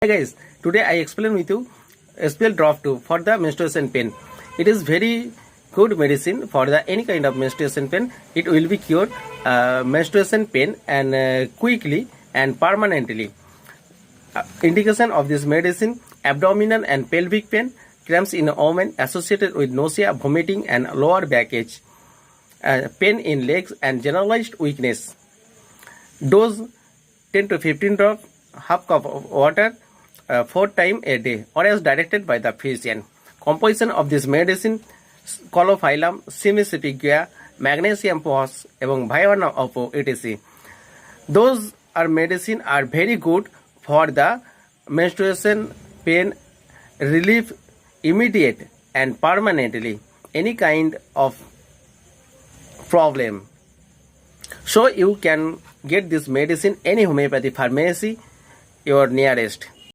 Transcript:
Hi guys, today I explain with you SPL Drop 2 for the menstruation pain. It is very good medicine for the any kind of menstruation pain. It will be cure menstruation pain and quickly and permanently. Indication of this medicine: abdominal and pelvic pain, cramps in a woman associated with nausea, vomiting and lower back ache, pain in legs and generalized weakness. Dose 10 to 15 drops, half cup of water, 4 times a day, or as directed by the physician. Composition of this medicine: Colophyllum, Simisepigia, magnesium phos, এবং Viana Oppo, etc. Those are medicine are very good for the menstruation pain relief immediate and permanently any kind of problem. So you can get this medicine any homeopathy pharmacy your nearest.